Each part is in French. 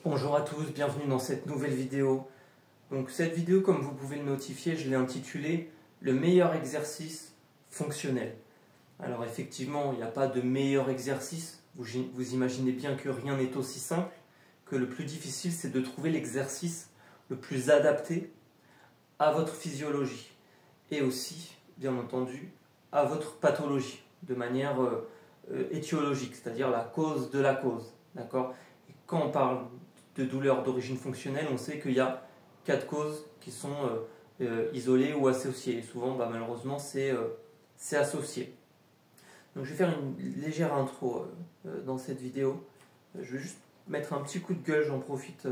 Bonjour à tous, bienvenue dans cette nouvelle vidéo. Donc cette vidéo, comme vous pouvez le notifier, je l'ai intitulée le meilleur exercice fonctionnel. Alors effectivement, il n'y a pas de meilleur exercice. Vous imaginez bien que rien n'est aussi simple, que le plus difficile c'est de trouver l'exercice le plus adapté à votre physiologie et aussi, bien entendu, à votre pathologie de manière étiologique, c'est-à-dire la cause de la cause. D'accord ? Et quand on parle de douleurs d'origine fonctionnelle, on sait qu'il y a 4 causes qui sont isolées ou associées. Et souvent, malheureusement, c'est associé. Donc je vais faire une légère intro dans cette vidéo. Je vais juste mettre un petit coup de gueule, j'en profite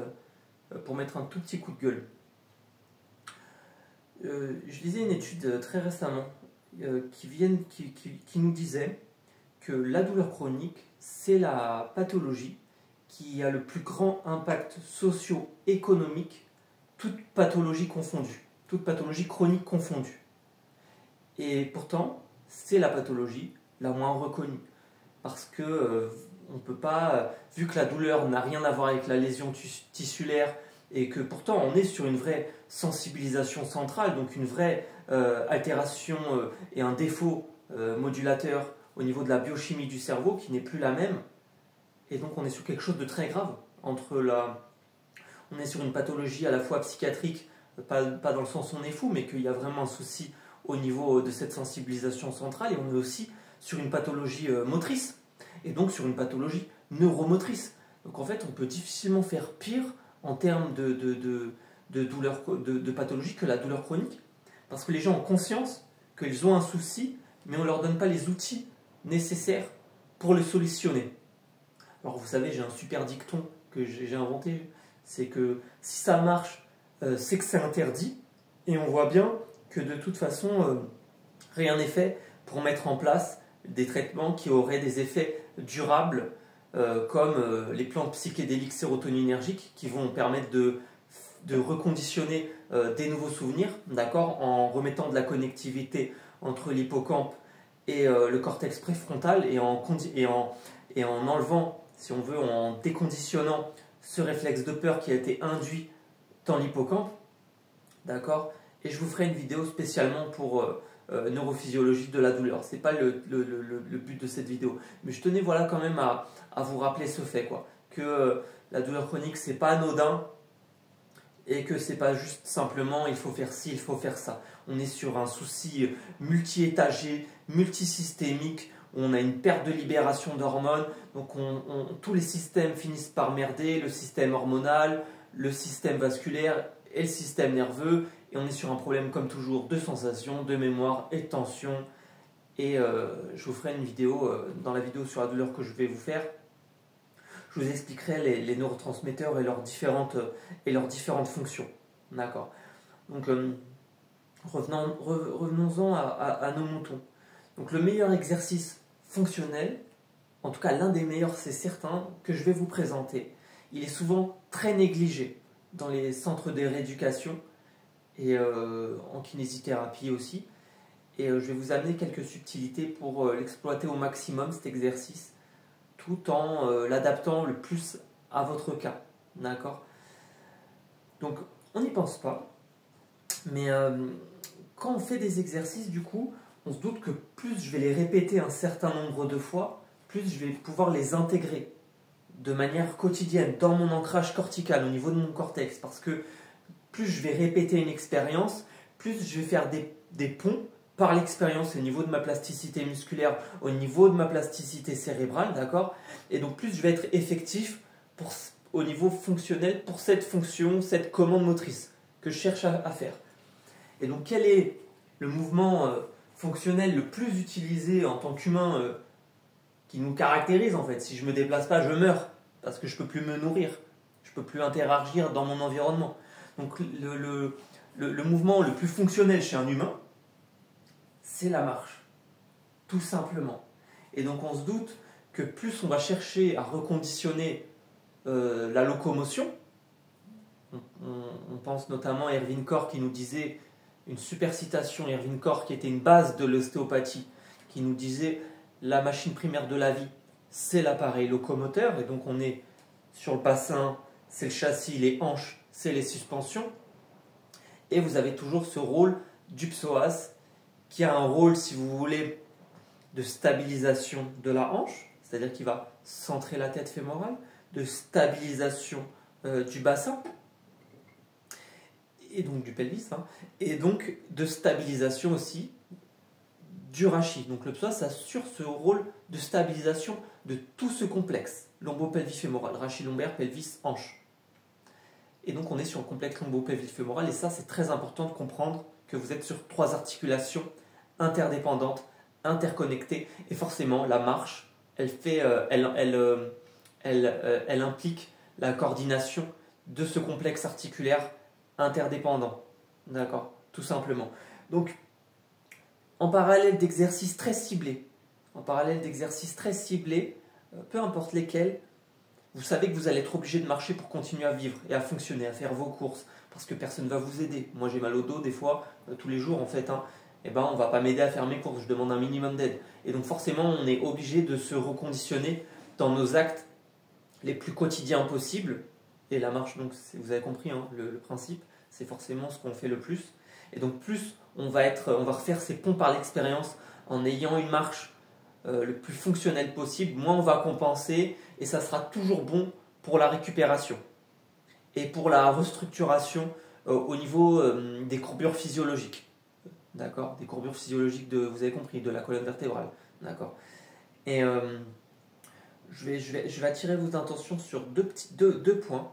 pour mettre un tout petit coup de gueule. Je lisais une étude très récemment qui nous disait que la douleur chronique, c'est la pathologie qui a le plus grand impact socio-économique, toute pathologie confondue, toute pathologie chronique confondue. Et pourtant, c'est la pathologie la moins reconnue. Parce que on peut pas, vu que la douleur n'a rien à voir avec la lésion tissulaire, et que pourtant on est sur une vraie sensibilisation centrale, donc une vraie altération et un défaut modulateur au niveau de la biochimie du cerveau qui n'est plus la même. Et donc on est sur quelque chose de très grave. On est sur une pathologie à la fois psychiatrique, pas dans le sens où on est fou, mais qu'il y a vraiment un souci au niveau de cette sensibilisation centrale, et on est aussi sur une pathologie motrice, et donc sur une pathologie neuromotrice. Donc en fait, on peut difficilement faire pire en termes de pathologie que la douleur chronique, parce que les gens ont conscience qu'ils ont un souci, mais on ne leur donne pas les outils nécessaires pour le solutionner. Alors vous savez, j'ai un super dicton que j'ai inventé, c'est que si ça marche, c'est que c'est interdit, et on voit bien que de toute façon, rien n'est fait pour mettre en place des traitements qui auraient des effets durables, comme les plantes psychédéliques sérotoninergiques qui vont permettre de reconditionner des nouveaux souvenirs, d'accord, en remettant de la connectivité entre l'hippocampe et le cortex préfrontal, et en enlevant, si on veut, en déconditionnant ce réflexe de peur qui a été induit dans l'hippocampe, d'accord. Et je vous ferai une vidéo spécialement pour neurophysiologie de la douleur. C'est pas le but de cette vidéo, mais je tenais voilà quand même à vous rappeler ce fait, quoi, que la douleur chronique c'est pas anodin, et que c'est pas juste simplement il faut faire ci, il faut faire ça. On est sur un souci multi-étagé, multisystémique, où on a une perte de libération d'hormones, donc tous les systèmes finissent par merder, le système hormonal, le système vasculaire et le système nerveux, et on est sur un problème comme toujours de sensation, de mémoire et de tension. Et je vous ferai une vidéo, dans la vidéo sur la douleur que je vais vous faire, je vous expliquerai les neurotransmetteurs et leurs différentes fonctions. D'accord. Donc revenons-en à nos moutons. Donc le meilleur exercice fonctionnel, en tout cas l'un des meilleurs, c'est certain, que je vais vous présenter, il est souvent très négligé dans les centres de rééducation et en kinésithérapie aussi. Et je vais vous amener quelques subtilités pour l'exploiter au maximum, cet exercice, tout en l'adaptant le plus à votre cas. D'accord ? Donc, on n'y pense pas, mais quand on fait des exercices, du coup, on se doute que plus je vais les répéter un certain nombre de fois, plus je vais pouvoir les intégrer de manière quotidienne dans mon ancrage cortical, au niveau de mon cortex, parce que plus je vais répéter une expérience, plus je vais faire des ponts par l'expérience au niveau de ma plasticité musculaire, au niveau de ma plasticité cérébrale, d'accord ? Et donc plus je vais être effectif au niveau fonctionnel pour cette fonction, cette commande motrice que je cherche à faire. Et donc quel est le mouvement fonctionnel le plus utilisé en tant qu'humain qui nous caractérise en fait? Si je ne me déplace pas, je meurs, parce que je ne peux plus me nourrir, je ne peux plus interagir dans mon environnement. Donc le mouvement le plus fonctionnel chez un humain, c'est la marche, tout simplement. Et donc on se doute que plus on va chercher à reconditionner la locomotion, on pense notamment à Erwin Corr qui nous disait, une super citation, Erwin Corr qui était une base de l'ostéopathie, qui nous disait la machine primaire de la vie, c'est l'appareil locomoteur, et donc on est sur le bassin c'est le châssis, les hanches, c'est les suspensions. Et vous avez toujours ce rôle du psoas qui a un rôle, si vous voulez, de stabilisation de la hanche, c'est-à-dire qu'il va centrer la tête fémorale, de stabilisation du bassin, et donc du pelvis, hein, et donc de stabilisation aussi du rachis. Donc le psoas assure ce rôle de stabilisation de tout ce complexe, lombo-pelvis-fémoral, rachis lombaire, pelvis, hanche. Et donc on est sur le complexe lombo-pelvis-fémoral, et ça c'est très important de comprendre que vous êtes sur 3 articulations interdépendantes, interconnectées, et forcément la marche, elle implique la coordination de ce complexe articulaire interdépendant. D'accord, tout simplement. Donc, en parallèle d'exercices très ciblés, peu importe lesquels, vous savez que vous allez être obligé de marcher pour continuer à vivre et à fonctionner, à faire vos courses, parce que personne ne va vous aider. Moi j'ai mal au dos des fois, tous les jours en fait, hein, et ben on ne va pas m'aider à faire mes courses, je demande un minimum d'aide. Et donc forcément on est obligé de se reconditionner dans nos actes les plus quotidiens possibles. Et la marche, donc vous avez compris hein, le principe, c'est forcément ce qu'on fait le plus. Et donc plus on va refaire ces ponts par l'expérience en ayant une marche le plus fonctionnelle possible, moins on va compenser et ça sera toujours bon pour la récupération et pour la restructuration au niveau des courbures physiologiques. D'accord, des courbures physiologiques vous avez compris, de la colonne vertébrale. D'accord. Et je vais attirer votre attention sur deux points.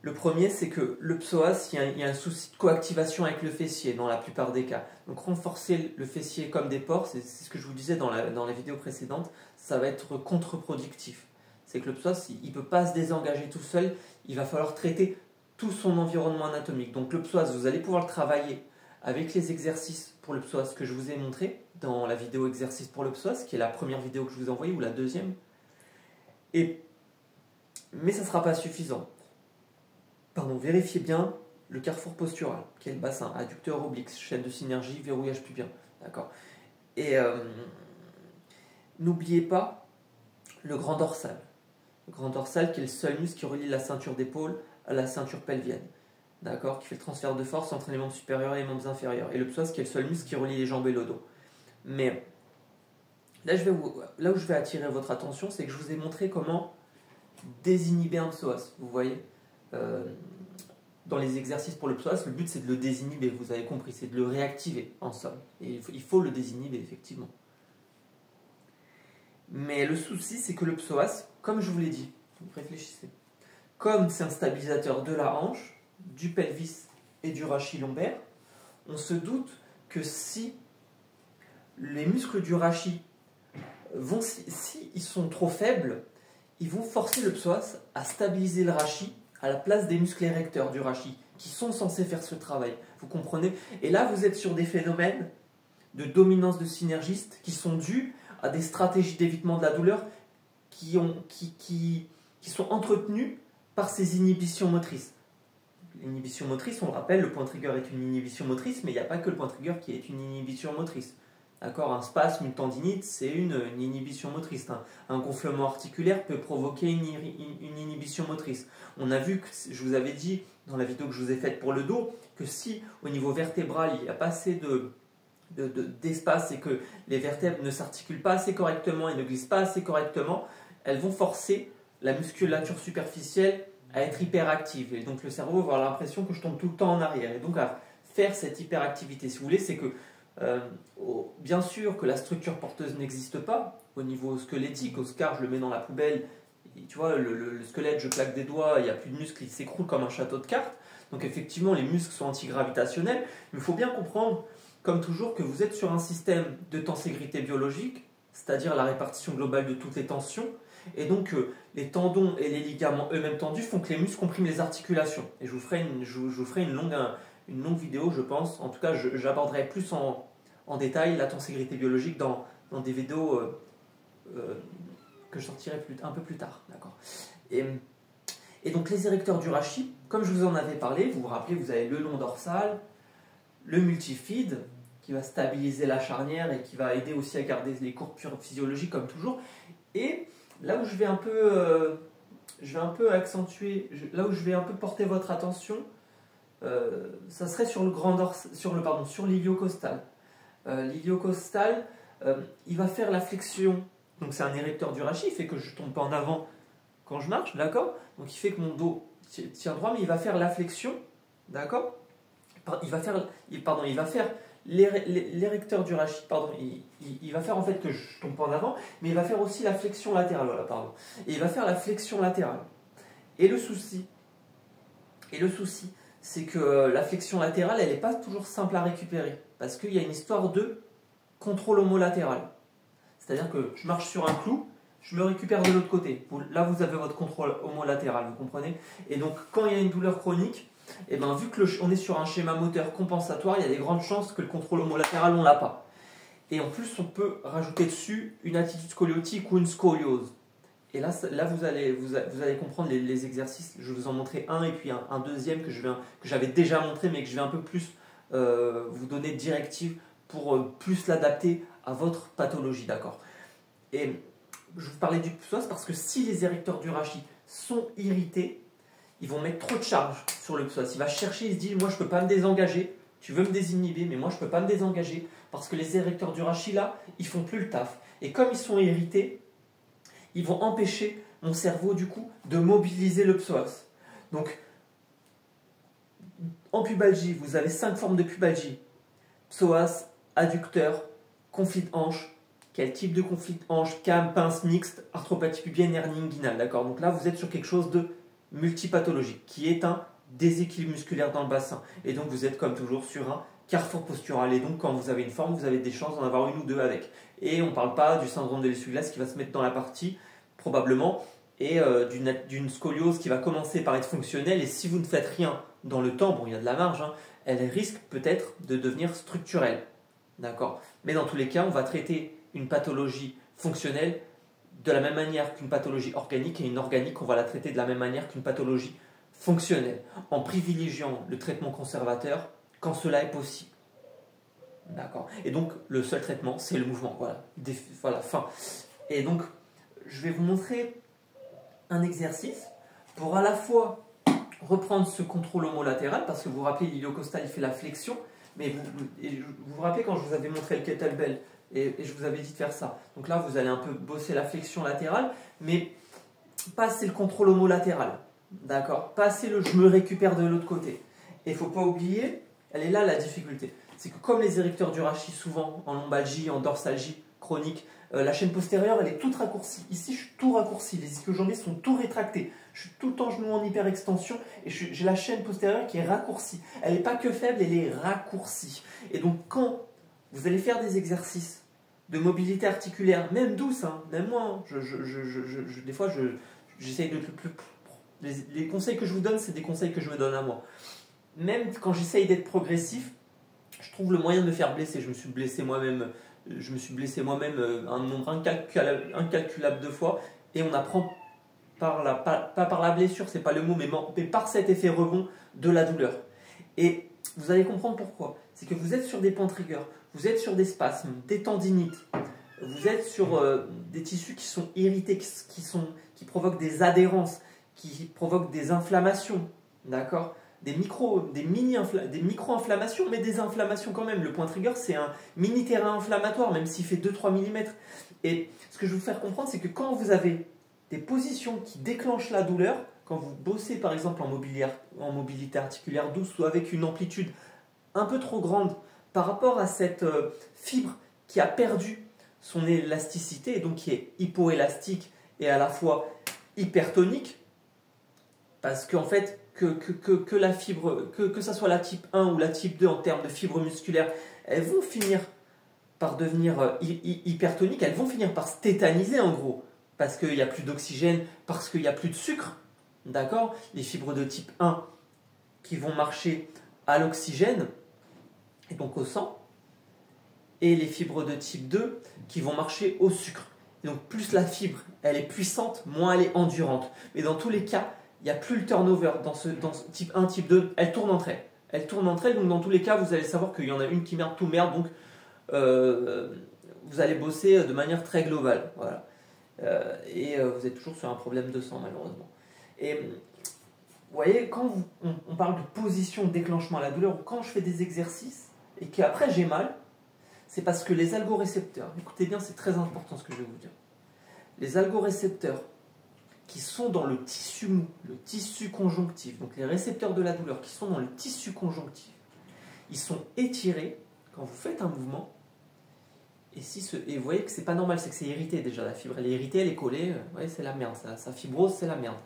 Le premier, c'est que le psoas, il y a un souci de coactivation avec le fessier dans la plupart des cas. Donc renforcer le fessier comme des pores, c'est ce que je vous disais dans la vidéo précédente, ça va être contre-productif. C'est que le psoas, il ne peut pas se désengager tout seul, il va falloir traiter tout son environnement anatomique. Donc le psoas, vous allez pouvoir le travailler avec les exercices pour le psoas que je vous ai montré dans la vidéo exercice pour le psoas, qui est la première vidéo que je vous ai envoyée, ou la deuxième. Mais ça ne sera pas suffisant. Vérifiez bien le carrefour postural, qui est le bassin, adducteur oblique, chaîne de synergie, verrouillage pubien. D'accord. Et n'oubliez pas le grand dorsal. Le grand dorsal qui est le seul muscle qui relie la ceinture d'épaule à la ceinture pelvienne. D'accord, qui fait le transfert de force entre les membres supérieurs et les membres inférieurs. Et le psoas qui est le seul muscle qui relie les jambes et le dos. Mais là où je vais attirer votre attention, c'est que je vous ai montré comment désinhiber un psoas. Vous voyez dans les exercices pour le psoas, le but c'est de le désinhiber, vous avez compris, c'est de le réactiver en somme. Et il faut le désinhiber, effectivement. Mais le souci, c'est que le psoas, comme je vous l'ai dit, réfléchissez, comme c'est un stabilisateur de la hanche, du pelvis et du rachis lombaire, on se doute que si les muscles du rachis si ils sont trop faibles, ils vont forcer le psoas à stabiliser le rachis à la place des muscles érecteurs du rachis, qui sont censés faire ce travail. Vous comprenez? Et là, vous êtes sur des phénomènes de dominance de synergistes qui sont dus à des stratégies d'évitement de la douleur qui sont entretenues par ces inhibitions motrices. L'inhibition motrice, on le rappelle, le point trigger est une inhibition motrice, mais il n'y a pas que le point trigger qui est une inhibition motrice. D'accord, un spasme, une tendinite, c'est une inhibition motrice. Un gonflement articulaire peut provoquer une inhibition motrice. On a vu que, je vous avais dit dans la vidéo que je vous ai faite pour le dos, que si au niveau vertébral il n'y a pas assez d'espace et que les vertèbres ne s'articulent pas assez correctement et ne glissent pas assez correctement, elles vont forcer la musculature superficielle à être hyperactive. Et donc le cerveau va avoir l'impression que je tombe tout le temps en arrière. Et donc à faire cette hyperactivité, si vous voulez, c'est que bien sûr que la structure porteuse n'existe pas au niveau squelettique. Oscar, je le mets dans la poubelle, et tu vois, le squelette, je claque des doigts, il n'y a plus de muscles, il s'écroule comme un château de cartes. Donc effectivement, les muscles sont antigravitationnels, mais il faut bien comprendre, comme toujours, que vous êtes sur un système de tenségrité biologique, c'est-à-dire la répartition globale de toutes les tensions, et donc les tendons et les ligaments eux-mêmes tendus font que les muscles compriment les articulations. Et je vous ferai une longue vidéo, je pense. En tout cas, j'aborderai plus en détail la tenségrité biologique dans des vidéos que je sortirai un peu plus tard. D'accord. Et donc les érecteurs du rachis, comme je vous en avais parlé, vous vous rappelez, vous avez le long dorsal, le multifide, qui va stabiliser la charnière et qui va aider aussi à garder les courbures physiologiques comme toujours. Et là où je vais un peu je vais un peu accentuer, là où je vais un peu porter votre attention, ça serait sur le sur l'iliocostal. L'iliocostal, il va faire la flexion, donc c'est un érecteur du rachis, il fait que je ne tombe pas en avant quand je marche, d'accord? Donc il fait que mon dos tient droit, mais il va faire la flexion, d'accord? Il va faire l'érecteur du rachis, pardon, il va faire en fait que je ne tombe pas en avant, mais il va faire aussi la flexion latérale, voilà, pardon. Et il va faire la flexion latérale. Et le souci, c'est que la flexion latérale, elle n'est pas toujours simple à récupérer, parce qu'il y a une histoire de contrôle homolatéral. C'est-à-dire que je marche sur un clou, je me récupère de l'autre côté. Là, vous avez votre contrôle homolatéral, vous comprenez? Et donc, quand il y a une douleur chronique, et ben, vu que on est sur un schéma moteur compensatoire, il y a des grandes chances que le contrôle homolatéral, on ne l'a pas. Et en plus, on peut rajouter dessus une attitude scoliotique ou une scoliose. Et là vous allez comprendre les exercices. Je vais vous en montrer un et puis un deuxième que j'avais déjà montré, mais que je vais un peu plus vous donner de directives pour plus l'adapter à votre pathologie, d'accord? Et je vous parlais du psoas parce que si les érecteurs du rachis sont irrités, ils vont mettre trop de charge sur le psoas. Il va chercher, il se dit, moi je ne peux pas me désengager, tu veux me désinhiber, mais moi je ne peux pas me désengager parce que les érecteurs du rachis là, ils font plus le taf. Et comme ils sont irrités, ils vont empêcher mon cerveau du coup de mobiliser le psoas. Donc en pubalgie, vous avez 5 formes de pubalgie. Psoas, adducteur, conflit de hanche. Quel type de conflit de hanche? Cam, pince, mixte, arthropathie pubienne, hernie inguinale. D'accord? Donc là, vous êtes sur quelque chose de multipathologique, qui est un déséquilibre musculaire dans le bassin. Et donc vous êtes comme toujours sur un carrefour postural. Et donc quand vous avez une forme, vous avez des chances d'en avoir une ou deux avec. Et on ne parle pas du syndrome de l'essuie-glace qui va se mettre dans la partie, probablement, et d'une scoliose qui va commencer par être fonctionnelle. Et si vous ne faites rien dans le temps, bon, il y a de la marge, hein, elle risque peut-être de devenir structurelle. D'accord? Mais dans tous les cas, on va traiter une pathologie fonctionnelle de la même manière qu'une pathologie organique, et une organique, on va la traiter de la même manière qu'une pathologie fonctionnelle, en privilégiant le traitement conservateur quand cela est possible. D'accord? Et donc, le seul traitement, c'est le mouvement. Voilà. Voilà, fin. Et donc, je vais vous montrer un exercice pour à la fois reprendre ce contrôle homolatéral, parce que vous vous rappelez, l'iliocostal, il fait la flexion, mais vous vous rappelez quand je vous avais montré le kettlebell, et je vous avais dit de faire ça. Donc là, vous allez un peu bosser la flexion latérale, mais pas assez le contrôle homolatéral. D'accord? Pas assez le je me récupère de l'autre côté. Et il ne faut pas oublier, elle est là la difficulté. C'est que comme les érecteurs du rachis, souvent en lombalgie, en dorsalgie chronique, la chaîne postérieure, elle est toute raccourcie. Ici, je suis tout raccourci. Les ischio-jambiers sont tout rétractés. Je suis tout le temps genou en hyperextension et j'ai la chaîne postérieure qui est raccourcie. Elle n'est pas que faible, elle est raccourcie. Et donc, quand vous allez faire des exercices de mobilité articulaire, même douce, hein, même moi, hein, des fois, j'essaye de plus. Les conseils que je vous donne, c'est des conseils que je me donne à moi. Même quand j'essaye d'être progressif, je trouve le moyen de me faire blesser. Je me suis blessé moi-même un nombre incalculable de fois, et on apprend pas par la blessure, c'est pas le mot, mais par cet effet rebond de la douleur. Et vous allez comprendre pourquoi. C'est que vous êtes sur des pentes rigueur, vous êtes sur des spasmes, des tendinites, vous êtes sur des tissus qui sont irrités, qui provoquent des adhérences, qui provoquent des inflammations, d'accord? Des micro-inflammations, mais des inflammations quand même. Le point trigger, c'est un mini terrain inflammatoire, même s'il fait 2-3 mm. Et ce que je veux vous faire comprendre, c'est que quand vous avez des positions qui déclenchent la douleur, quand vous bossez par exemple en mobilité articulaire douce ou avec une amplitude un peu trop grande par rapport à cette fibre qui a perdu son élasticité, et donc qui est hypoélastique et à la fois hypertonique, parce qu'en fait, que la fibre, que ça soit la type 1 ou la type 2 en termes de fibres musculaires, elles vont finir par devenir hypertoniques, elles vont finir par se tétaniser en gros, parce qu'il n'y a plus d'oxygène, parce qu'il n'y a plus de sucre, d'accord? Les fibres de type 1 qui vont marcher à l'oxygène, et donc au sang, et les fibres de type 2 qui vont marcher au sucre. Et donc plus la fibre elle est puissante, moins elle est endurante. Mais dans tous les cas, il n'y a plus le turnover dans ce type 1, type 2, elles tournent entre elles. Elles tournent entre elles, donc dans tous les cas, vous allez savoir qu'il y en a une qui merde, tout merde, donc vous allez bosser de manière très globale. Voilà. Et vous êtes toujours sur un problème de sang, malheureusement. Et vous voyez, quand on parle de position de déclenchement à la douleur, ou quand je fais des exercices et qu'après j'ai mal, c'est parce que les algorécepteurs, écoutez bien, c'est très important ce que je vais vous dire, les algorécepteurs qui sont dans le tissu mou, le tissu conjonctif, donc les récepteurs de la douleur qui sont dans le tissu conjonctif, ils sont étirés quand vous faites un mouvement. Et vous voyez que c'est pas normal, c'est que c'est irrité déjà, la fibre elle est irritée, elle est collée, ouais, c'est la merde, ça fibrose, c'est la merde.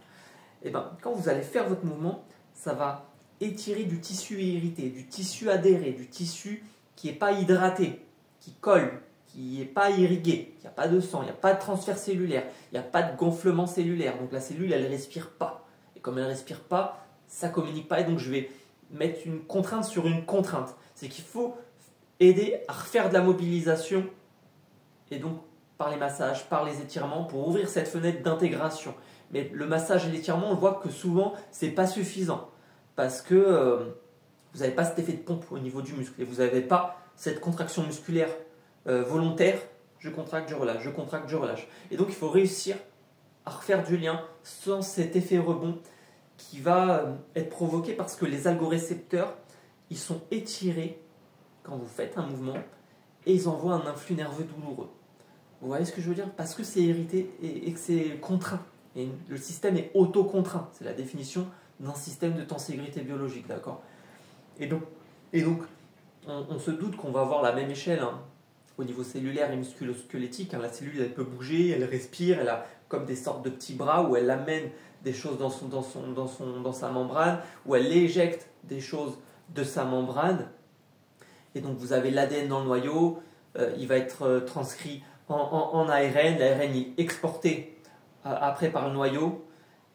Et bien quand vous allez faire votre mouvement, ça va étirer du tissu irrité, du tissu adhéré, du tissu qui n'est pas hydraté, qui colle, qui n'est pas irrigué, il n'y a pas de sang, il n'y a pas de transfert cellulaire, il n'y a pas de gonflement cellulaire, donc la cellule elle ne respire pas. Et comme elle ne respire pas, ça ne communique pas, et donc je vais mettre une contrainte sur une contrainte. C'est qu'il faut aider à refaire de la mobilisation, et donc par les massages, par les étirements, pour ouvrir cette fenêtre d'intégration. Mais le massage et l'étirement, on voit que souvent, ce n'est pas suffisant, parce que vous n'avez pas cet effet de pompe au niveau du muscle, et vous n'avez pas cette contraction musculaire volontaire, je contracte, je relâche, je contracte, je relâche. Et donc il faut réussir à refaire du lien sans cet effet rebond qui va être provoqué parce que les algorécepteurs, ils sont étirés quand vous faites un mouvement et ils envoient un influx nerveux douloureux. Vous voyez ce que je veux dire? Parce que c'est irrité et que c'est contraint. Et le système est auto-contraint. C'est la définition d'un système de tenségrité biologique, d'accord? Et donc on se doute qu'on va avoir la même échelle au niveau cellulaire et musculo-squelettique. La cellule, elle peut bouger, elle respire, elle a comme des sortes de petits bras où elle amène des choses dans sa membrane, où elle éjecte des choses de sa membrane. Et donc vous avez l'ADN dans le noyau, il va être transcrit en ARN, l'ARN est exporté après par le noyau,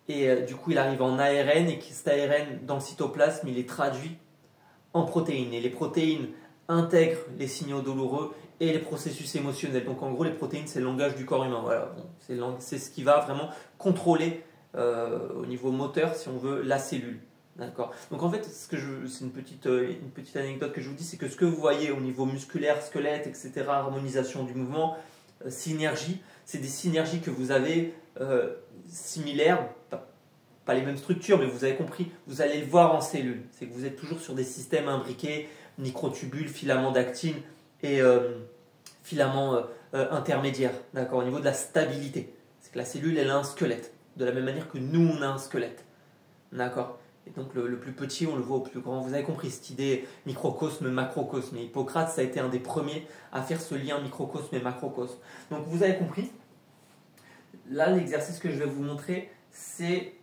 et du coup il arrive en ARN, et cet ARN dans le cytoplasme, il est traduit en protéines. Et les protéines intègrent les signaux douloureux et les processus émotionnels. Donc en gros, les protéines, c'est le langage du corps humain. Voilà, bon, c'est ce qui va vraiment contrôler au niveau moteur, si on veut, la cellule. D'accord. Donc en fait, c'est une petite anecdote que je vous dis, c'est que ce que vous voyez au niveau musculaire, squelette, etc., harmonisation du mouvement, synergie, c'est des synergies que vous avez similaires, pas les mêmes structures, mais vous avez compris, vous allez le voir en cellule. C'est que vous êtes toujours sur des systèmes imbriqués, microtubules, filaments d'actine et filaments intermédiaires, d'accord, au niveau de la stabilité. C'est que la cellule, elle a un squelette, de la même manière que nous, on a un squelette, d'accord. Et donc le plus petit, on le voit au plus grand. Vous avez compris cette idée microcosme, macrocosme. Et Hippocrate, ça a été un des premiers à faire ce lien microcosme et macrocosme. Donc vous avez compris. Là, l'exercice que je vais vous montrer, c'est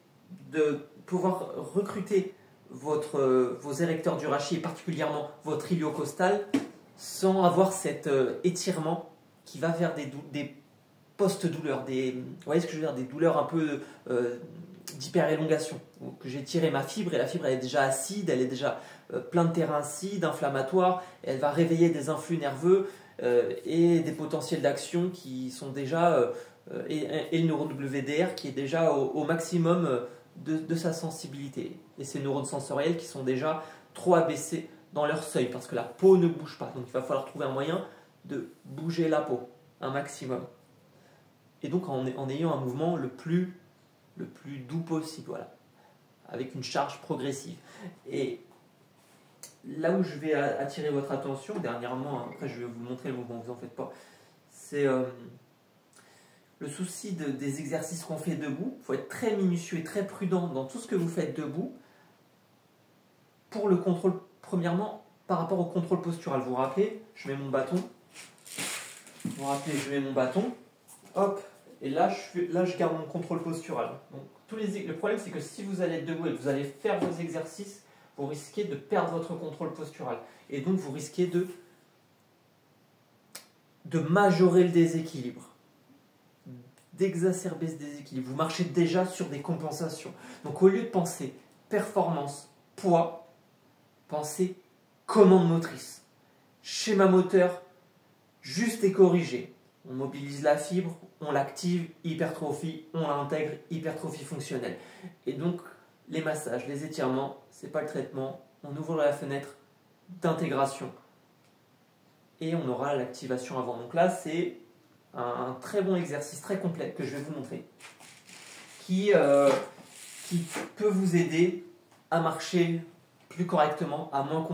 de pouvoir recruter vos érecteurs du rachis, et particulièrement votre iliocostal, sans avoir cet étirement qui va faire des post-douleurs, vous voyez ce que je veux dire, des douleurs un peu d'hyperélongation, que j'ai tiré ma fibre et la fibre elle est déjà acide, elle est déjà plein de terrain acide, inflammatoire, et elle va réveiller des influx nerveux et des potentiels d'action qui sont déjà, et le neurone WDR qui est déjà au maximum de sa sensibilité. Et ces neurones sensoriels qui sont déjà trop abaissés dans leur seuil parce que la peau ne bouge pas. Donc il va falloir trouver un moyen de bouger la peau un maximum. Et donc en ayant un mouvement le plus doux possible, voilà, avec une charge progressive. Et là où je vais attirer votre attention, dernièrement, après je vais vous montrer le mouvement, vous en faites pas, c'est le souci des exercices qu'on fait debout. Il faut être très minutieux et très prudent dans tout ce que vous faites debout pour le contrôle, premièrement, par rapport au contrôle postural. Vous vous rappelez, je mets mon bâton, hop, et là je garde mon contrôle postural. Donc, le problème c'est que si vous allez être debout et que vous allez faire vos exercices, vous risquez de perdre votre contrôle postural. Et donc vous risquez de majorer le déséquilibre, d'exacerber ce déséquilibre. Vous marchez déjà sur des compensations. Donc au lieu de penser performance, poids, pensez commande motrice. Schéma moteur juste et corrigé. On mobilise la fibre, on l'active, hypertrophie, on l'intègre, hypertrophie fonctionnelle. Et donc, les massages, les étirements, ce n'est pas le traitement. On ouvre la fenêtre d'intégration et on aura l'activation avant. Donc là, c'est un très bon exercice, très complet, que je vais vous montrer, qui qui peut vous aider à marcher plus correctement, à moins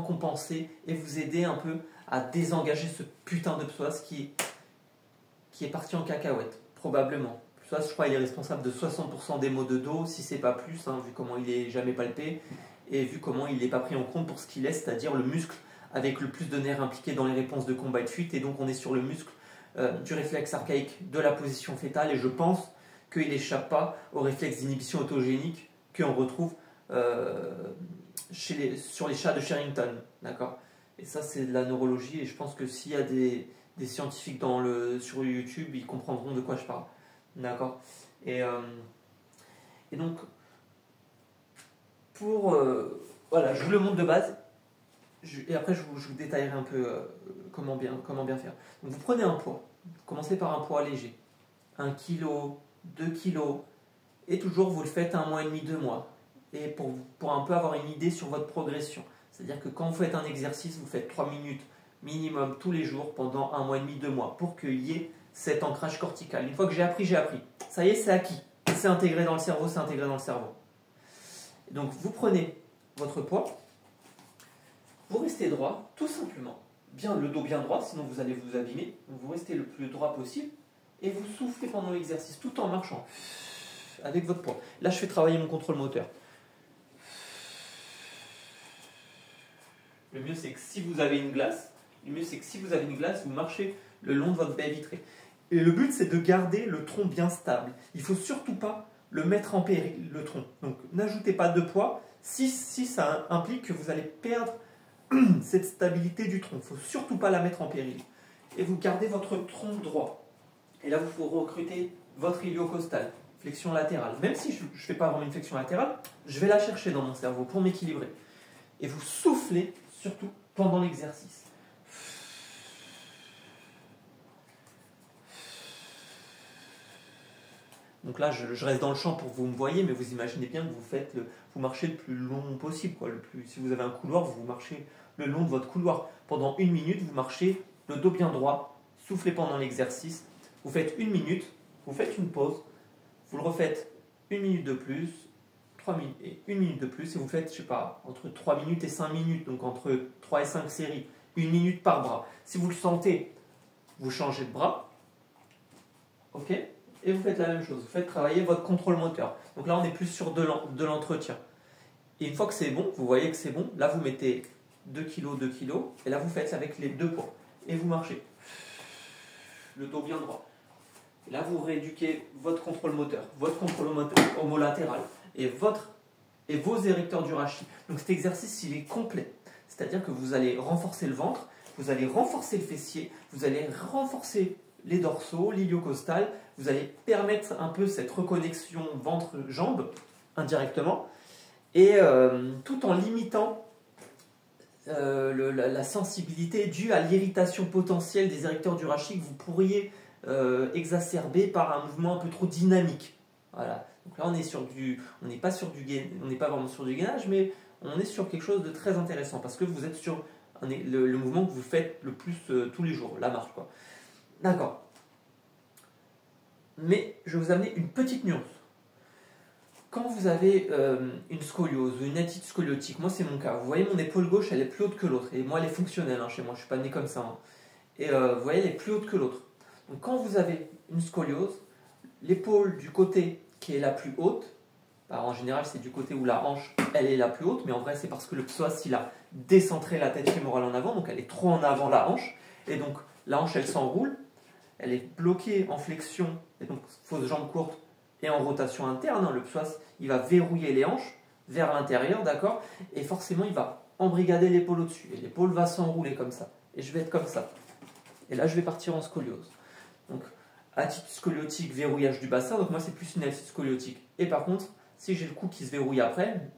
compenser et vous aider un peu à désengager ce putain de psoas qui est parti en cacahuète, probablement. Le psoas, je crois, il est responsable de 60% des maux de dos, si c'est pas plus, hein, vu comment il est jamais palpé et vu comment il n'est pas pris en compte pour ce qu'il est, c'est-à-dire le muscle avec le plus de nerfs impliqués dans les réponses de combat et de fuite, et donc on est sur le muscle du réflexe archaïque de la position fétale, et je pense qu'il n'échappe pas au réflexe d'inhibition autogénique qu'on retrouve sur les chats de Sherrington, d'accord. Et ça, c'est de la neurologie, et je pense que s'il y a des scientifiques sur YouTube, ils comprendront de quoi je parle, d'accord. Et donc, voilà, je vous le montre de base, et après je vous détaillerai un peu comment bien faire. Donc vous prenez un poids, vous commencez par un poids léger, 1 kg, 2 kg, et toujours vous le faites 1 mois et demi, 2 mois, et pour un peu avoir une idée sur votre progression. C'est-à-dire que quand vous faites un exercice, vous faites 3 minutes minimum tous les jours pendant 1 mois et demi, 2 mois, pour qu'il y ait cet ancrage cortical. Une fois que j'ai appris, j'ai appris. Ça y est, c'est acquis. C'est intégré dans le cerveau, c'est intégré dans le cerveau. Donc vous prenez votre poids, vous restez droit, tout simplement. Bien, le dos bien droit, sinon vous allez vous abîmer. Donc vous restez le plus droit possible et vous soufflez pendant l'exercice, tout en marchant, avec votre poids. Là, je fais travailler mon contrôle moteur. Le mieux, c'est que si vous avez une glace, vous marchez le long de votre baie vitrée. Et le but, c'est de garder le tronc bien stable. Il ne faut surtout pas le mettre en péril, le tronc. Donc, n'ajoutez pas de poids si ça implique que vous allez perdre cette stabilité du tronc. Il ne faut surtout pas la mettre en péril. Et vous gardez votre tronc droit. Et là, vous recrutez votre iliocostal, flexion latérale. Même si je ne fais pas vraiment une flexion latérale, je vais la chercher dans mon cerveau pour m'équilibrer. Et vous soufflez surtout pendant l'exercice. Donc là, je reste dans le champ pour que vous me voyez, mais vous imaginez bien que vous marchez le plus long possible, quoi. Si vous avez un couloir, vous marchez le long de votre couloir. Pendant 1 minute, vous marchez le dos bien droit, soufflez pendant l'exercice. Vous faites 1 minute, vous faites une pause, vous le refaites 1 minute de plus, 3 minutes et 1 minute de plus, et vous faites, je sais pas, entre 3 minutes et 5 minutes, donc entre 3 et 5 séries, 1 minute par bras. Si vous le sentez, vous changez de bras, ok, et vous faites la même chose, vous faites travailler votre contrôle moteur. Donc là, on est plus sur de l'entretien. Et une fois que c'est bon, vous voyez que c'est bon, là vous mettez 2 kg, 2 kg, et là vous faites avec les 2 poids, et vous marchez. Le dos bien droit. Et là, vous rééduquez votre contrôle moteur homolatéral et vos érecteurs du rachis. Donc cet exercice, il est complet. C'est-à-dire que vous allez renforcer le ventre, vous allez renforcer le fessier, vous allez renforcer les dorsaux, l'iliocostal, vous allez permettre un peu cette reconnexion ventre-jambe indirectement, et tout en limitant la sensibilité due à l'irritation potentielle des érecteurs du rachis que vous pourriez exacerber par un mouvement un peu trop dynamique. Voilà. Donc là, on n'est pas vraiment sur du gainage, mais on est sur quelque chose de très intéressant parce que vous êtes sur le mouvement que vous faites le plus tous les jours, la marche, quoi. D'accord. Mais je vais vous amener une petite nuance. Quand vous avez une scoliose ou une attitude scoliotique, moi c'est mon cas, vous voyez mon épaule gauche elle est plus haute que l'autre, et moi elle est fonctionnelle hein, chez moi, je ne suis pas né comme ça. Hein. Et vous voyez elle est plus haute que l'autre. Donc quand vous avez une scoliose, l'épaule du côté qui est la plus haute, alors en général c'est du côté où la hanche elle est la plus haute, mais en vrai c'est parce que le psoas il a décentré la tête fémorale en avant, donc elle est trop en avant la hanche, et donc la hanche elle s'enroule, elle est bloquée en flexion, et donc fausse jambe courte, et en rotation interne, hein, le psoas il va verrouiller les hanches vers l'intérieur, d'accord, et forcément il va embrigader l'épaule au-dessus, et l'épaule va s'enrouler comme ça, et je vais être comme ça, et là je vais partir en scoliose. Donc attitude scoliotique, verrouillage du bassin, donc moi c'est plus une attitude scoliotique. Et par contre, si j'ai le cou qui se verrouille après,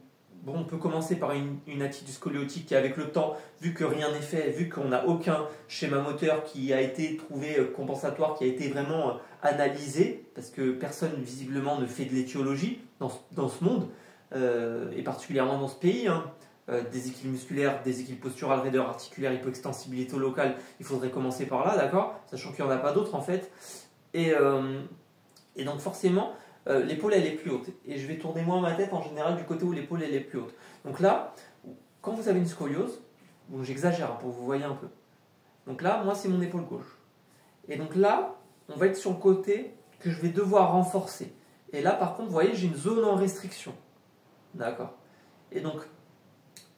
bon, on peut commencer par une attitude scoliotique qui avec le temps, vu que rien n'est fait, vu qu'on n'a aucun schéma moteur qui a été trouvé compensatoire, qui a été vraiment analysé, parce que personne visiblement ne fait de l'étiologie dans ce monde, et particulièrement dans ce pays, hein. Déséquilibre musculaire, déséquilibre postural, raideur articulaire, hypoextensibilité locale, il faudrait commencer par là, d'accord, sachant qu'il n'y en a pas d'autres en fait. Et donc forcément, l'épaule elle est plus haute. Et je vais tourner moins ma tête en général du côté où l'épaule elle est plus haute. Donc là, quand vous avez une scoliose, bon, j'exagère pour que vous voyez un peu. Donc là, moi c'est mon épaule gauche. Et donc là, on va être sur le côté que je vais devoir renforcer. Et là par contre, vous voyez, j'ai une zone en restriction. D'accord. Et donc,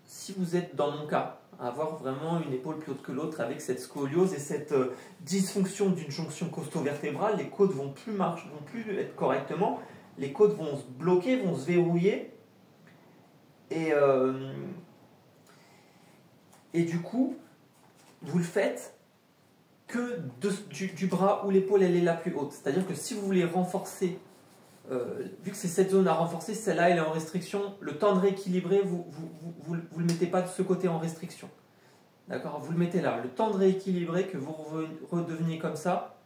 si vous êtes dans mon cas, à avoir vraiment une épaule plus haute que l'autre avec cette scoliose et cette dysfonction d'une jonction costo-vertébrale, les côtes vont plus marcher, vont plus être correctement, les côtes vont se bloquer, vont se verrouiller et du coup, vous le faites que du bras où l'épaule elle est la plus haute. C'est-à-dire que si vous voulez renforcer, vu que c'est cette zone à renforcer, celle-là elle est en restriction, le temps de rééquilibrer, vous le mettez pas de ce côté en restriction. D'accord. Vous le mettez là. Le temps de rééquilibrer, que vous redeveniez comme ça,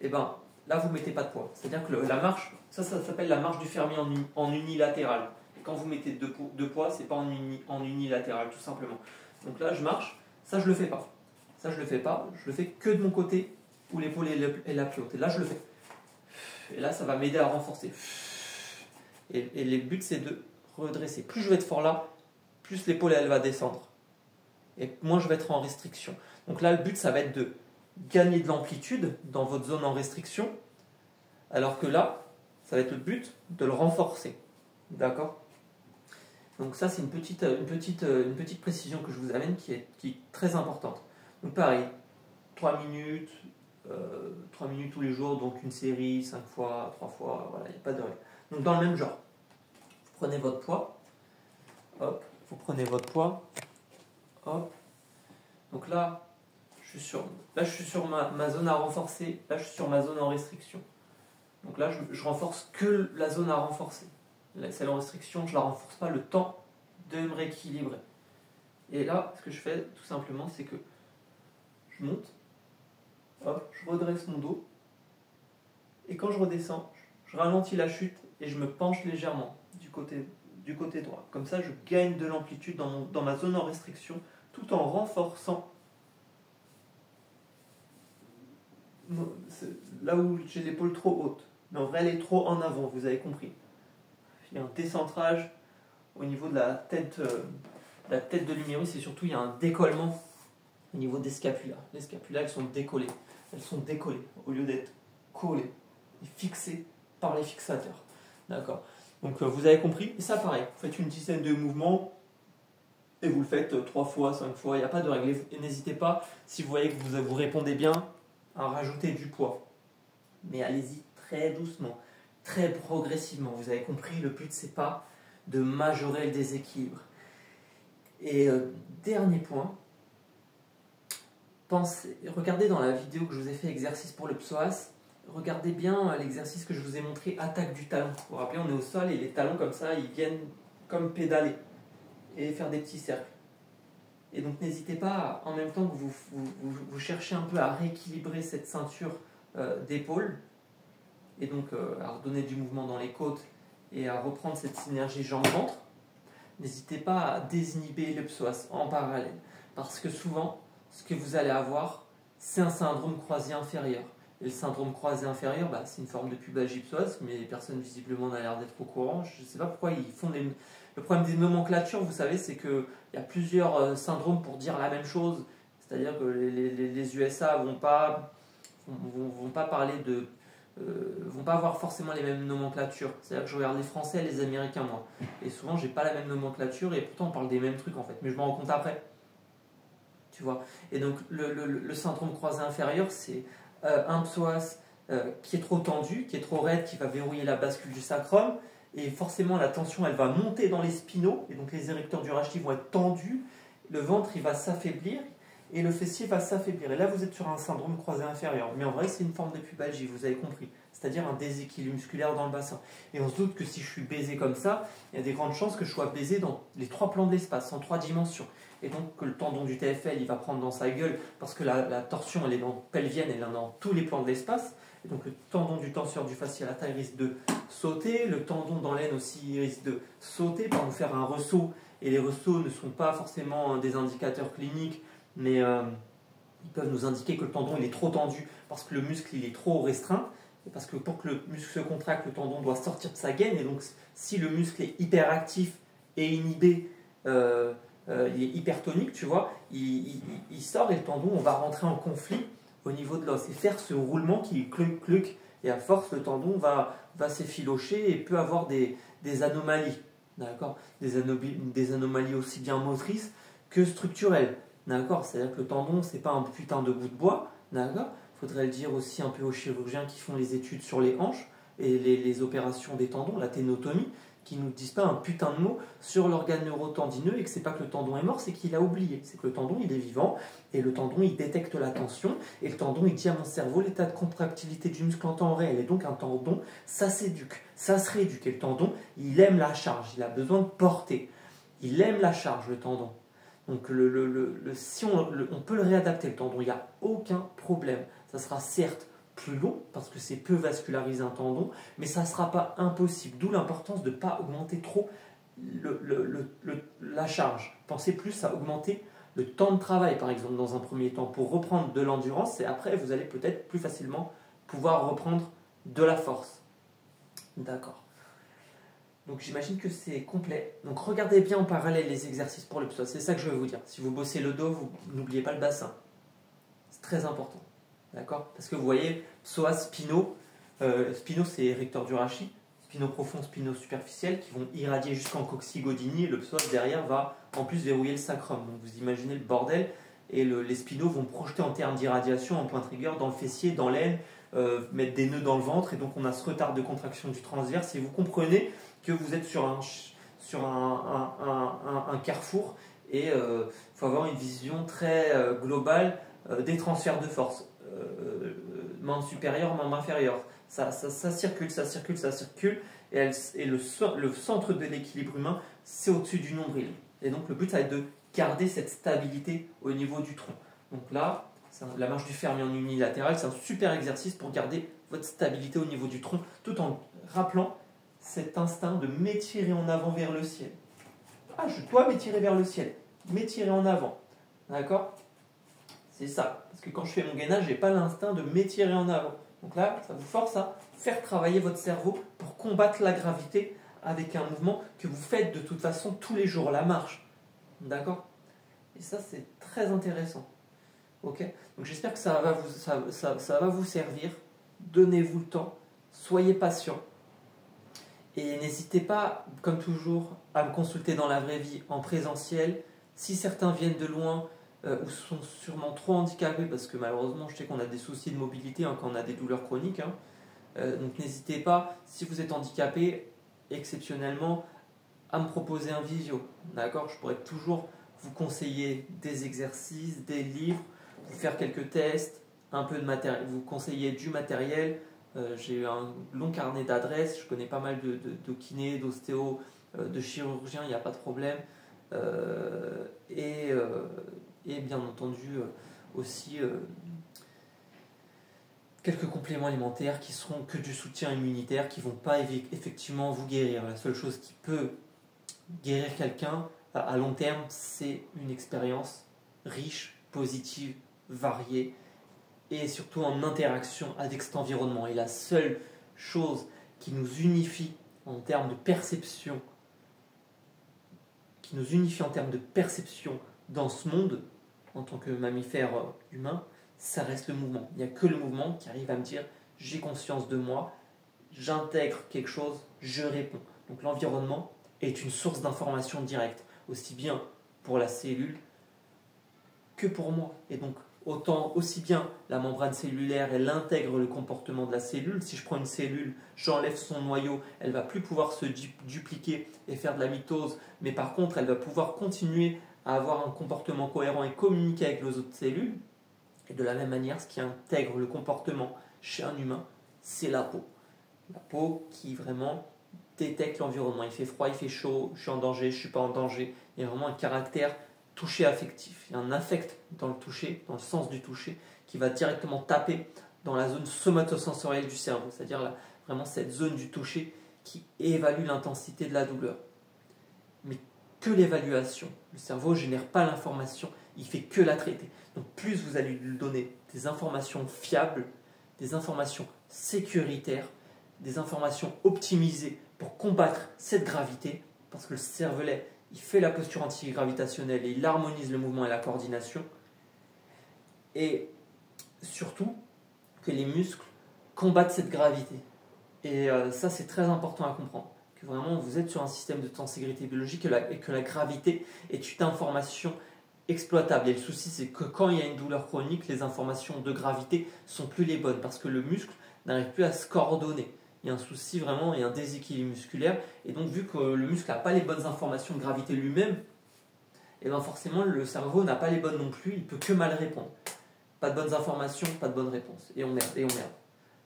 et ben là vous mettez pas de poids. C'est-à-dire que la marche, ça s'appelle la marche du fermier en unilatéral. Et quand vous mettez deux poids, c'est pas en unilatéral, tout simplement. Donc là je marche, ça je le fais pas. Ça je le fais pas, je le fais que de mon côté où l'épaule est la plus haute. Et là je le fais. Et là ça va m'aider à renforcer. Et le but c'est de redresser. Plus je vais être fort là, plus l'épaule elle va descendre. Et moins je vais être en restriction. Donc là, le but, ça va être de gagner de l'amplitude dans votre zone en restriction, alors que là, ça va être le but de le renforcer. D'accord? Donc ça, c'est une petite précision que je vous amène qui est très importante. Donc pareil, 3 minutes, 3 minutes tous les jours, donc une série, 5 fois, 3 fois, voilà, il n'y a pas de règle. Donc dans le même genre, vous prenez votre poids, hop, vous prenez votre poids, hop. Donc là, je suis sur ma zone à renforcer. Là, je suis sur ma zone en restriction. Donc là, je renforce que la zone à renforcer. Celle en restriction, je ne la renforce pas le temps de me rééquilibrer. Et là, ce que je fais, tout simplement, c'est que je monte, hop, je redresse mon dos. Et quand je redescends, je ralentis la chute et je me penche légèrement du côté droit. Comme ça, je gagne de l'amplitude dans ma zone en restriction, tout en renforçant là où j'ai l'épaule trop haute. Mais en vrai, elle est trop en avant, vous avez compris. Il y a un décentrage au niveau de la tête de l'humérus et surtout il y a un décollement au niveau des scapulas. Les scapulas, elles sont décollées. Elles sont décollées au lieu d'être collées et fixées par les fixateurs. D'accord. Donc vous avez compris. Et ça, pareil, vous faites une dizaine de mouvements. Et vous le faites 3 fois, 5 fois, il n'y a pas de règle. Et n'hésitez pas, si vous voyez que vous répondez bien, à rajouter du poids. Mais allez-y très doucement, très progressivement. Vous avez compris, le but, c'est pas de majorer le déséquilibre. Et dernier point, regardez dans la vidéo que je vous ai fait, exercice pour le psoas, regardez bien l'exercice que je vous ai montré, attaque du talon. Vous vous rappelez, on est au sol et les talons comme ça, ils viennent comme pédaler et faire des petits cercles. Et donc n'hésitez pas, en même temps que vous cherchez un peu à rééquilibrer cette ceinture d'épaule, et donc à redonner du mouvement dans les côtes et à reprendre cette synergie jambe-ventre, n'hésitez pas à désinhiber le psoas en parallèle. Parce que souvent, ce que vous allez avoir, c'est un syndrome croisé inférieur. Et le syndrome croisé inférieur, c'est une forme de pubalgie psoas, mais les personnes visiblement ont l'air d'être au courant. Je ne sais pas pourquoi ils font des... Le problème des nomenclatures, vous savez, c'est qu'il y a plusieurs syndromes pour dire la même chose. C'est-à-dire que les USA vont pas parler de... vont pas avoir forcément les mêmes nomenclatures. C'est-à-dire que je regarde les Français et les Américains, moi. Et souvent, j'ai pas la même nomenclature et pourtant, on parle des mêmes trucs, en fait. Mais je m'en rends compte après. Tu vois. Et donc, le syndrome croisé inférieur, c'est un psoas qui est trop tendu, qui est trop raide, qui va verrouiller la bascule du sacrum. Et forcément, la tension, elle va monter dans les spinaux. Et donc, les érecteurs du rachis vont être tendus. Le ventre, il va s'affaiblir. Et le fessier va s'affaiblir. Et là, vous êtes sur un syndrome croisé inférieur. Mais en vrai, c'est une forme de pubalgie, vous avez compris. C'est-à-dire un déséquilibre musculaire dans le bassin. Et on se doute que si je suis baisé comme ça, il y a des grandes chances que je sois baisé dans les 3 plans de l'espace, en 3 dimensions. Et donc que le tendon du TFL, il va prendre dans sa gueule, parce que la torsion, elle est pelvienne, elle est dans tous les plans de l'espace. Et donc le tendon du tenseur du fascia lataire risque de sauter. Le tendon dans l'aine aussi risque de sauter, par nous faire un ressaut. Et les ressauts ne sont pas forcément des indicateurs cliniques, mais ils peuvent nous indiquer que le tendon il est trop tendu parce que le muscle il est trop restreint. parce que pour que le muscle se contracte, le tendon doit sortir de sa gaine, et donc si le muscle est hyperactif et inhibé, il est hypertonique, tu vois, il sort et le tendon, on va rentrer en conflit au niveau de l'os et faire ce roulement qui cluc, et à force, le tendon va s'effilocher et peut avoir des anomalies, d'accord, des anomalies aussi bien motrices que structurelles, d'accord, c'est-à-dire que le tendon, c'est pas un putain de bout de bois, d'accord. Il faudrait le dire aussi un peu aux chirurgiens qui font les études sur les hanches et les opérations des tendons, la ténotomie, qui ne nous disent pas un putain de mot sur l'organe neurotendineux, et que c'est pas que le tendon est mort, c'est qu'il a oublié. C'est que le tendon, il est vivant, et le tendon, il détecte la tension, et le tendon, il dit à mon cerveau l'état de contractilité du muscle en temps réel. Et donc un tendon, ça s'éduque, ça se rééduque. Et le tendon, il aime la charge, il a besoin de porter. Il aime la charge, le tendon. Donc si on peut le réadapter, le tendon, il n'y a aucun problème. Ça sera certes plus long, parce que c'est peu vascularisé un tendon, mais ça ne sera pas impossible. D'où l'importance de ne pas augmenter trop la charge. Pensez plus à augmenter le temps de travail, par exemple, dans un premier temps, pour reprendre de l'endurance, et après, vous allez peut-être plus facilement pouvoir reprendre de la force. D'accord. Donc j'imagine que c'est complet. Donc regardez bien en parallèle les exercices pour le psoas. C'est ça que je veux vous dire. Si vous bossez le dos, vous n'oubliez pas le bassin. C'est très important. D'accord? Parce que vous voyez, psoas, spino. Spino, c'est érecteur du rachis. Spino profond, spino superficiel, qui vont irradier jusqu'en coccygodini. Et le psoas derrière va en plus verrouiller le sacrum. Donc vous imaginez le bordel. Et les spinos vont projeter en termes d'irradiation en point trigger dans le fessier, dans l'aine, mettre des nœuds dans le ventre. Et donc on a ce retard de contraction du transverse. Et vous comprenez que vous êtes sur un carrefour, et il faut avoir une vision très globale des transferts de force. Main supérieure, main inférieure. Ça circule, ça circule, ça circule, et le centre de l'équilibre humain, c'est au-dessus du nombril. Et donc le but, ça va être de garder cette stabilité au niveau du tronc. Donc là, la marche du fermier en unilatéral, c'est un super exercice pour garder votre stabilité au niveau du tronc, tout en rappelant cet instinct de m'étirer en avant vers le ciel. Ah, je dois m'étirer vers le ciel. M'étirer en avant. D'accord? C'est ça. Parce que quand je fais mon gainage, je n'ai pas l'instinct de m'étirer en avant. Donc là, ça vous force à faire travailler votre cerveau pour combattre la gravité avec un mouvement que vous faites de toute façon tous les jours, la marche. D'accord? Et ça, c'est très intéressant. Ok? Donc j'espère que ça va vous servir. Donnez-vous le temps. Soyez patient. Et n'hésitez pas, comme toujours, à me consulter dans la vraie vie, en présentiel. Si certains viennent de loin ou sont sûrement trop handicapés, parce que malheureusement, je sais qu'on a des soucis de mobilité quand on a des douleurs chroniques. Donc n'hésitez pas, si vous êtes handicapé, exceptionnellement, à me proposer un visio. D'accord? Je pourrais toujours vous conseiller des exercices, des livres, vous faire quelques tests, un peu de matériel, vous conseiller du matériel. J'ai un long carnet d'adresses, je connais pas mal de kinés, d'ostéos, de chirurgiens, il n'y a pas de problème. Et bien entendu aussi quelques compléments alimentaires qui seront que du soutien immunitaire, qui ne vont pas effectivement vous guérir. La seule chose qui peut guérir quelqu'un à long terme, c'est une expérience riche, positive, variée, et surtout en interaction avec cet environnement. Et la seule chose qui nous unifie en termes de perception, dans ce monde, en tant que mammifère humain, ça reste le mouvement. Il n'y a que le mouvement qui arrive à me dire j'ai conscience de moi, j'intègre quelque chose, je réponds. Donc l'environnement est une source d'information directe, aussi bien pour la cellule que pour moi. Et donc aussi bien la membrane cellulaire, elle intègre le comportement de la cellule. Si je prends une cellule, j'enlève son noyau, elle ne va plus pouvoir se dupliquer et faire de la mitose, mais par contre, elle va pouvoir continuer à avoir un comportement cohérent et communiquer avec les autres cellules. Et de la même manière, ce qui intègre le comportement chez un humain, c'est la peau. La peau qui vraiment détecte l'environnement. Il fait froid, il fait chaud, je suis en danger, je ne suis pas en danger. Il y a vraiment un caractère toucher affectif. Il y a un affect dans le toucher, dans le sens du toucher, qui va directement taper dans la zone somatosensorielle du cerveau, c'est-à-dire vraiment cette zone du toucher qui évalue l'intensité de la douleur. Mais que l'évaluation. Le cerveau ne génère pas l'information, il fait que la traiter. Donc plus vous allez lui donner des informations fiables, des informations sécuritaires, des informations optimisées pour combattre cette gravité, parce que le cervelet, il fait la posture antigravitationnelle et il harmonise le mouvement et la coordination. Et surtout, que les muscles combattent cette gravité. Et ça, c'est très important à comprendre. Que vraiment, vous êtes sur un système de tenségrité biologique et que la gravité est une information exploitable. Et le souci, c'est que quand il y a une douleur chronique, les informations de gravité sont plus les bonnes parce que le muscle n'arrive plus à se coordonner. Il y a un souci vraiment, il y a un déséquilibre musculaire. Et donc, vu que le muscle n'a pas les bonnes informations de gravité lui-même, et bien forcément, le cerveau n'a pas les bonnes non plus, il ne peut que mal répondre. Pas de bonnes informations, pas de bonnes réponses. Et on merde, et on merde.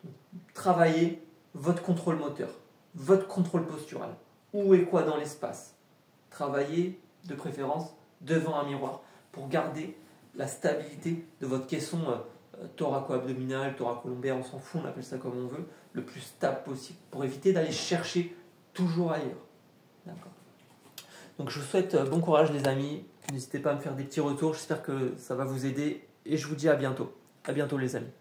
Donc, travaillez votre contrôle moteur, votre contrôle postural. Où et quoi dans l'espace. Travaillez de préférence devant un miroir pour garder la stabilité de votre caisson thoraco-abdominal, thoracolombaire, on s'en fout, on appelle ça comme on veut, le plus stable possible, pour éviter d'aller chercher toujours ailleurs. D'accord. Donc je vous souhaite bon courage les amis, n'hésitez pas à me faire des petits retours, j'espère que ça va vous aider et je vous dis à bientôt. À bientôt les amis.